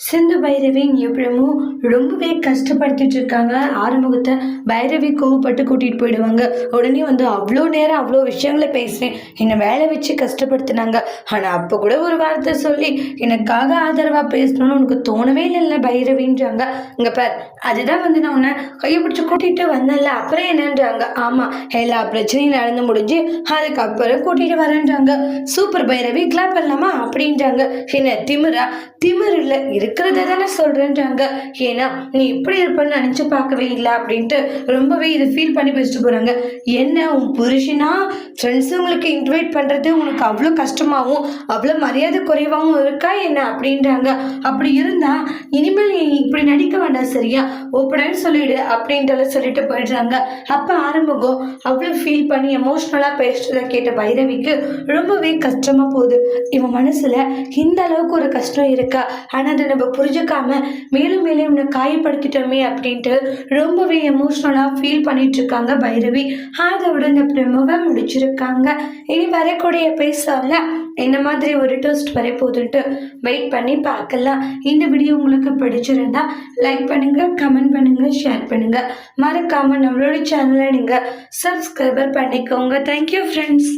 சிந்து பைரவி எப்படிமோ ரொம்பவே கஷ்டப்படுத்திட்டு இருக்காங்க. ஆறுமுகத்தை பைரவி கோவப்பட்டு கூட்டிட்டு போயிடுவாங்க. உடனே வந்து அவ்வளோ நேரம் அவ்வளோ விஷயங்களை பேசுறேன், என்னை வேலை வச்சு கஷ்டப்படுத்தினாங்க, ஆனா அப்போ கூட ஒரு வார்த்தை சொல்லி எனக்காக ஆதரவா பேசணும்னு உனக்கு தோணவே இல்லைல்ல பைரவின்றாங்க. இங்க பார், அதுதான் வந்து நான் உன்னை கையை பிடிச்சி கூட்டிட்டு வந்தேன்ல, அப்புறம் என்னன்றாங்க. ஆமா, எல்லா பிரச்சனையும் நடந்து முடிஞ்சு அதுக்கப்புறம் கூட்டிட்டு வரேன்றாங்க. சூப்பர் பைரவி, கிளாப் பண்ணலாமா அப்படின்றாங்க. என்ன திமிரா? திமிர் இல்லை, இருக்கிறத தானே சொல்றேன்றாங்க. ஏன்னா நீ இப்படி இருப்பன்னு நினைச்சு பார்க்கவே இல்லை அப்படின்ட்டு ரொம்பவே இதை ஃபீல் பண்ணி பேசிட்டு போறாங்க. என்ன உன் புருஷனா ஃப்ரெண்ட்ஸ் உங்களுக்கு இன்வைட் பண்றது உனக்கு அவ்வளோ கஷ்டமாகவும் அவ்வளோ மரியாதை குறைவாகவும் இருக்கா என்ன அப்படின்றாங்க. அப்படி இருந்தா இனிமேல் நீ இப்படி நடிக்க வேண்டாம், சரியா, ஓப்பனான்னு சொல்லிடு அப்படின்றத சொல்லிட்டு போயிடுறாங்க. அப்ப ஆரம்பம் அவ்வளோ ஃபீல் பண்ணி எமோஷ்னலா பேசுறத கேட்ட பைரவிக்கு ரொம்பவே கஷ்டமா போகுது. இவன் மனசுல இந்த அளவுக்கு ஒரு கஷ்டம் இருக்கா, ஆனா அதை நம்ம புரிஞ்சுக்காம மேலும் மேலும் இவனை காயப்படுத்திட்டோமே அப்படின்ட்டு ரொம்பவே எமோஷ்னலா ஃபீல் பண்ணிட்டு இருக்காங்க பைரவி. அதோட இந்த ப்ரெமோவை முடிச்சிருக்காங்க. இனி வரக்கூடிய எபிசோட்ல என்ன மாதிரி ஒரு ட்விஸ்ட் வர போகுதுன்ட்டு வெயிட் பண்ணி பார்க்கலாம். இந்த வீடியோ உங்களுக்கு பிடிச்சிருந்தா லைக் பண்ணுங்க, கமெண்ட் பண்ணுங்க, ஷேர் பண்ணுங்க. மறக்காம நம்மளோட சேனலை நீங்க சப்ஸ்கிரைபர் பண்ணிக்கோங்க. Thank you friends.